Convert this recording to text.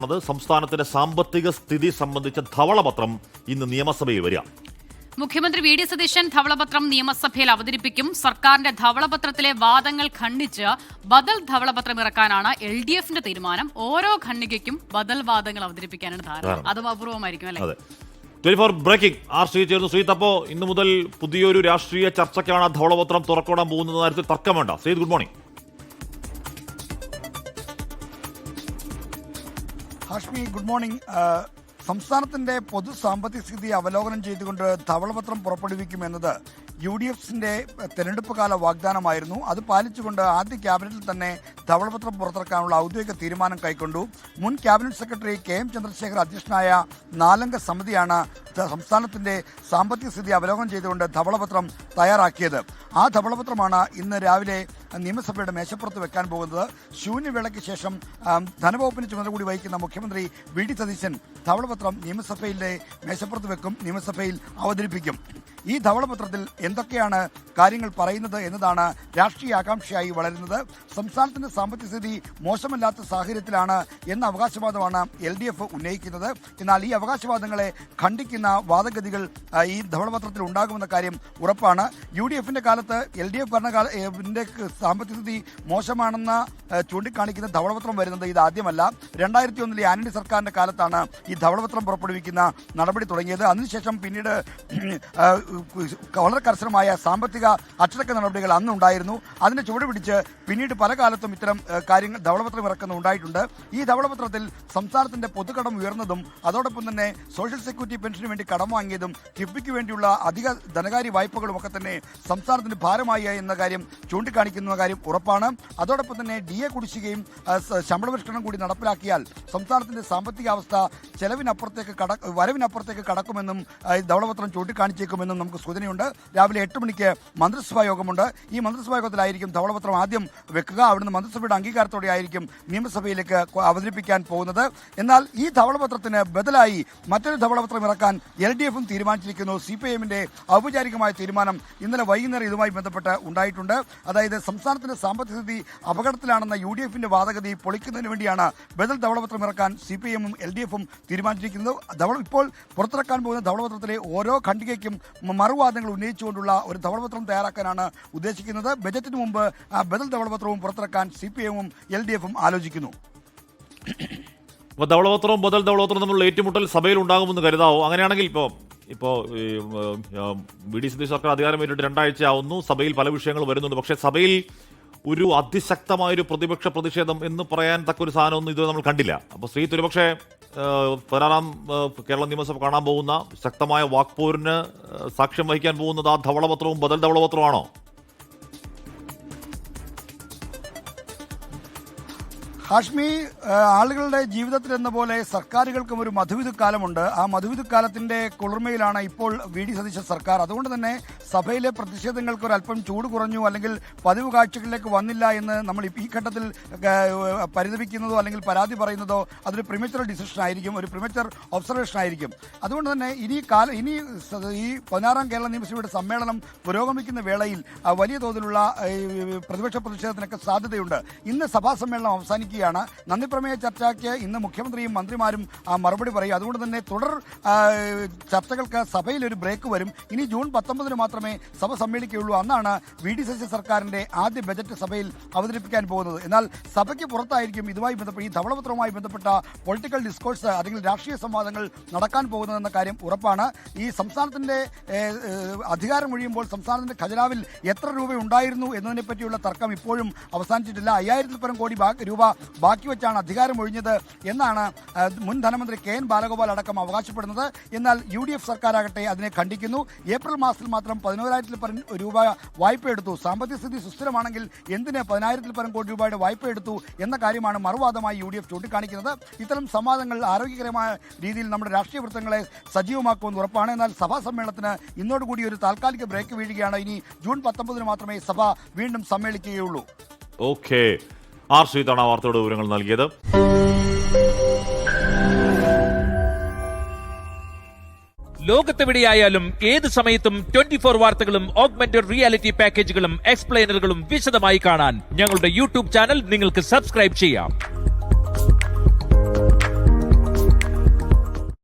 സംസ്ഥാനത്തിന്റെ സാമ്പത്തിക സ്ഥിതി സംബന്ധിച്ച ധവളപത്രം ഇന്ന് നിയമസഭയിൽ വരിക. മുഖ്യമന്ത്രി വി ഡി സതീശൻ ധവളപത്രം നിയമസഭയിൽ അവതരിപ്പിക്കും. സർക്കാരിന്റെ ധവളപത്രത്തിലെ വാദങ്ങൾ ഖണ്ഡിച്ച് ബദൽ ധവളപത്രം ഇറക്കാനാണ് LDFന്റെ തീരുമാനം. ഓരോ ഖണ്ഡികയ്ക്കും ബദൽ വാദങ്ങൾ അവതരിപ്പിക്കാനാണ് ധാരണ. അതും അപൂർവമായിരിക്കും അല്ലേ? 24 ബ്രേക്കിംഗ് ശ്രീ ചേർന്നു. ശ്രീ, അപ്പോ ഇന്നു മുതൽ പുതിയൊരു രാഷ്ട്രീയ ചർച്ചയ്ക്കാണ് ധവളപത്രം തുറക്കോടാൻ പോകുന്നത് കാര്യത്തിൽ തർക്കം വേണ്ട. Shri, good morning. Hashmi, good morning. സംസ്ഥാനത്തിന്റെ പൊതു സാമ്പത്തിക സ്ഥിതി അവലോകനം ചെയ്തുകൊണ്ട് ധവളപത്രം പുറപ്പെടുവിക്കുമെന്നത് UDFന്റെ തെരഞ്ഞെടുപ്പ് കാല വാഗ്ദാനമായിരുന്നു. അത് പാലിച്ചുകൊണ്ട് ആദ്യ ക്യാബിനറ്റിൽ തന്നെ ധവളപത്രം പുറത്തിറക്കാനുള്ള ഔദ്യോഗിക തീരുമാനം കൈക്കൊണ്ടു. മുൻ ക്യാബിനറ്റ് സെക്രട്ടറി KM ചന്ദ്രശേഖർ അധ്യക്ഷനായ 4-അംഗ സമിതിയാണ് സംസ്ഥാനത്തിന്റെ സാമ്പത്തിക സ്ഥിതി അവലോകനം ചെയ്തുകൊണ്ട് ധവളപത്രം തയ്യാറാക്കിയത്. ആ ധവളപത്രമാണ് ഇന്ന് രാവിലെ നിയമസഭയുടെ മേശപ്പുറത്ത് വെക്കാൻ പോകുന്നത്. ശൂന്യവേളയ്ക്ക് ശേഷം ധനവകുപ്പിന് ചുമതല കൂടി വഹിക്കുന്ന മുഖ്യമന്ത്രി വി ഡി സതീശൻ ധവളപത്രം നിയമസഭയിലെ മേശപ്പുറത്ത് വെക്കും, നിയമസഭയിൽ അവതരിപ്പിക്കും. ഈ ധവളപത്രത്തിൽ എന്തൊക്കെയാണ് കാര്യങ്ങൾ പറയുന്നത് എന്നതാണ് രാഷ്ട്രീയ ആകാംക്ഷയായി വളരുന്നത്. സംസ്ഥാനത്തിന്റെ സാമ്പത്തിക സ്ഥിതി മോശമല്ലാത്ത സാഹചര്യത്തിലാണ് എന്ന അവകാശവാദമാണ് LDF ഉന്നയിക്കുന്നത്. എന്നാൽ ഈ അവകാശവാദങ്ങളെ ഖണ്ഡിക്കുന്ന വാദഗതികൾ ഈ ധവളപത്രത്തിൽ ഉണ്ടാകുമെന്ന കാര്യം ഉറപ്പാണ്. UDFന്റെ കാലത്ത് LDF ഭരണകാലത്തിന്റെ സാമ്പത്തിക സ്ഥിതി മോശമാണെന്ന് ചൂണ്ടിക്കാണിക്കുന്ന ധവളപത്രം വരുന്നത് ഇതാദ്യമല്ല. 2001 ആന്റണി സർക്കാരിന്റെ കാലത്താണ് ഈ ധവളപത്രം പുറപ്പെടുവിക്കുന്ന നടപടി തുടങ്ങിയത്. അതിനുശേഷം പിന്നീട് വളരെ കർശനമായ സാമ്പത്തിക അച്ചടക്ക നടപടികൾ അന്നുണ്ടായിരുന്നു. അതിനെ ചുവടുപിടിച്ച് പിന്നീട് പല കാലത്തും ഇത്തരം കാര്യങ്ങൾ ധവളപത്രം ഇറക്കുന്നുണ്ടായിട്ടുണ്ട്. ഈ ധവളപത്രത്തിൽ സംസ്ഥാനത്തിന്റെ പൊതുകടം ഉയർന്നതും അതോടൊപ്പം തന്നെ സോഷ്യൽ സെക്യൂരിറ്റി പെൻഷന് വേണ്ടി കടം വാങ്ങിയതും കിഫ്ബിക്ക് വേണ്ടിയുള്ള അധിക ധനകാര്യ വായ്പകളും ഒക്കെ തന്നെ സംസ്ഥാനത്തിന് ഭാരമായി എന്ന കാര്യം ചൂണ്ടിക്കാണിക്കുന്ന കാര്യം ഉറപ്പാണ്. അതോടൊപ്പം തന്നെ DA കുടിശ്ശികയും ശമ്പള പരിഷ്കരണം കൂടി നടപ്പിലാക്കിയാൽ സംസ്ഥാനത്തിന്റെ സാമ്പത്തികാവസ്ഥ വരവിനപ്പുറത്തേക്ക് കടക്കുമെന്നും ധവളപത്രം ചൂണ്ടിക്കാണിച്ചേക്കുമെന്നും നമുക്ക് സൂചനയുണ്ട്. രാവിലെ 8 മണിക്ക് മന്ത്രിസഭാ യോഗമുണ്ട്. ഈ മന്ത്രിസഭാ യോഗത്തിലായിരിക്കും ധവളപത്രം ആദ്യം വെക്കുക. അവിടുന്ന് മന്ത്രിസഭയുടെ അംഗീകാരത്തോടെ ആയിരിക്കും നിയമസഭയിലേക്ക് അവതരിപ്പിക്കാൻ പോകുന്നത്. എന്നാൽ ഈ ധവളപത്രത്തിന് ബദലായി മറ്റൊരു ധവളപത്രം ഇറക്കാൻ LDFും തീരുമാനിച്ചിരിക്കുന്നു. CPIMന്റെ ഔപചാരികമായ തീരുമാനം ഇന്നലെ വൈകുന്നേരം ഇതുമായി ബന്ധപ്പെട്ട് ഉണ്ടായിട്ടുണ്ട്. അതായത് സംസ്ഥാനത്തിന്റെ സാമ്പത്തിക സ്ഥിതി അപകടത്തിലാണെന്ന UDFന്റെ വാദഗതി പൊളിക്കുന്നതിന് വേണ്ടിയാണ് ബദൽ ധവളപത്രം ഇറക്കാൻ CPIMും LDFും തീരുമാനിച്ചിരിക്കുന്നത്. ഇപ്പോൾ പുറത്തിറക്കാൻ പോകുന്ന ധവളപത്രത്തിലെ ഓരോ ഖണ്ഡികയ്ക്കും മറുവാദങ്ങൾ ഉന്നയിച്ചുകൊണ്ടുള്ള ഒരു ധവളപത്രം തയ്യാറാക്കാനാണ് ഉദ്ദേശിക്കുന്നത്. ബജറ്റിന് മുമ്പ് ബദൽ ധവളപത്രവും പുറത്തിറക്കാൻ CPIMും LDFും ആലോചിക്കുന്നു. ധവളപത്രവും ബദൽ ധവളപത്രവും തമ്മിലുള്ള ഏറ്റുമുട്ടൽ സഭയിൽ ഉണ്ടാകുമെന്ന് കരുതാവോ? അങ്ങനെയാണെങ്കിൽ ഇപ്പോൾ വി ഡി സതീശൻ സർക്കാർ അധികാരമേറ്റിട്ട് 2 ആഴ്ച ആവുന്നു. സഭയിൽ പല വിഷയങ്ങൾ വരുന്നുണ്ട്. പക്ഷേ സഭയിൽ ഒരു അതിശക്തമായൊരു പ്രതിപക്ഷ പ്രതിഷേധം എന്ന് പറയാൻ തക്കൊരു സാധനമൊന്നും ഇതുവരെ നമ്മൾ കണ്ടില്ല. അപ്പോൾ ശ്രീ, ഒരുപക്ഷെ 16-ാം കേരള നിയമസഭ കാണാൻ പോകുന്ന ശക്തമായ വാക്പോരിന് സാക്ഷ്യം വഹിക്കാൻ പോകുന്നത് ആ ധവളപത്രവും ബദൽ ധവളപത്രമാണോ? ഹാഷ്മി, ആളുകളുടെ ജീവിതത്തിൽ എന്ന പോലെ സർക്കാരുകൾക്കും ഒരു മധുവിധുക്കാലമുണ്ട്. ആ മധുവിധുക്കാലത്തിന്റെ കുളിർമയിലാണ് ഇപ്പോൾ വി ഡി സതീശൻ സർക്കാർ. അതുകൊണ്ട് തന്നെ സഭയിലെ പ്രതിഷേധങ്ങൾക്ക് ഒരല്പം ചൂട് കുറഞ്ഞു, അല്ലെങ്കിൽ പതിവ് കാഴ്ചകളിലേക്ക് വന്നില്ല എന്ന് നമ്മൾ ഈ ഘട്ടത്തിൽ പരിതപിക്കുന്നതോ അല്ലെങ്കിൽ പരാതി പറയുന്നതോ അതൊരു പ്രിമച്ചർ ഡിസിഷൻ ആയിരിക്കും, ഒരു പ്രിമച്ചർ ഒബ്സർവേഷൻ ആയിരിക്കും. അതുകൊണ്ട് തന്നെ ഇനി ഈ 16-ാം കേരള നിയമസഭയുടെ സമ്മേളനം പുരോഗമിക്കുന്ന വേളയിൽ വലിയ തോതിലുള്ള പ്രതിപക്ഷ പ്രതിഷേധത്തിനൊക്കെ സാധ്യതയുണ്ട്. ഇന്ന് സഭാ സമ്മേളനം അവസാനിക്കുക. നന്ദിപ്രമേയ ചർച്ചയ്ക്ക് ഇന്ന് മുഖ്യമന്ത്രിയും മന്ത്രിമാരും മറുപടി പറയും. അതുകൊണ്ട് തന്നെ തുടർ ചർച്ചകൾക്ക് സഭയിൽ ഒരു ബ്രേക്ക് വരും. ഇനി ജൂൺ 19 മാത്രമേ സഭ സമ്മേളിക്കുകയുള്ളൂ. അന്നാണ് വി ഡി സതീശൻ സർക്കാരിന്റെ ആദ്യ ബജറ്റ് സഭയിൽ അവതരിപ്പിക്കാൻ പോകുന്നത്. എന്നാൽ സഭയ്ക്ക് പുറത്തായിരിക്കും ഇതുമായി ബന്ധപ്പെട്ട് ഈ ധവളപത്രവുമായി ബന്ധപ്പെട്ട പൊളിറ്റിക്കൽ ഡിസ്കോഴ്സ് അല്ലെങ്കിൽ രാഷ്ട്രീയ സംവാദങ്ങൾ നടക്കാൻ പോകുന്നതെന്ന കാര്യം ഉറപ്പാണ്. ഈ സംസ്ഥാനത്തിന്റെ അധികാരം ഒഴിയുമ്പോൾ സംസ്ഥാനത്തിന്റെ ഖജനാവിൽ എത്ര രൂപ ഉണ്ടായിരുന്നു എന്നതിനെ പറ്റിയുള്ള തർക്കം ഇപ്പോഴും അവസാനിച്ചിട്ടില്ല. 5000-ൽ പരം കോടി രൂപ ബാക്കി വെച്ചാണ് അധികാരം ഒഴിഞ്ഞത് എന്നാണ് മുൻ ധനമന്ത്രി KN ബാലഗോപാൽ അടക്കം അവകാശപ്പെടുന്നത്. എന്നാൽ UDF സർക്കാരാകട്ടെ അതിനെ ഖണ്ഡിക്കുന്നു. ഏപ്രിൽ മാസത്തിൽ മാത്രം 11,000-ൽ പരം രൂപ വായ്പ എടുത്തു. സാമ്പത്തിക സ്ഥിതി സുസ്ഥിരമാണെങ്കിൽ എന്തിന് 10,000-ൽ പരം കോടി രൂപയുടെ വായ്പ എടുത്തു എന്ന കാര്യമാണ് മറുവാദമായി UDF ചൂണ്ടിക്കാണിക്കുന്നത്. ഇത്തരം സംവാദങ്ങൾ ആരോഗ്യകരമായ രീതിയിൽ നമ്മുടെ രാഷ്ട്രീയ വൃത്തങ്ങളെ സജീവമാക്കുമെന്ന് ഉറപ്പാണ്. എന്നാൽ സഭാ സമ്മേളനത്തിന് ഇന്നോടുകൂടി ഒരു താൽക്കാലിക ബ്രേക്ക് വീഴുകയാണ്. ഇനി ജൂൺ 19 മാത്രമേ സഭ വീണ്ടും സമ്മേളിക്കുകയുള്ളൂ. ഓക്കെ, ശ്രീതാണ് വാർത്തയുടെ വിവരങ്ങൾ നൽകിയത്. ലോകത്തെവിടെയായാലും ഏത് സമയത്തും 24 വാർത്തകളും ഓഗ്മെന്റഡ് റിയാലിറ്റി പാക്കേജുകളും എക്സ്പ്ലെയിനറുകളും വിശദമായി കാണാൻ ഞങ്ങളുടെ YouTube ചാനൽ നിങ്ങൾക്ക് സബ്സ്ക്രൈബ് ചെയ്യാം.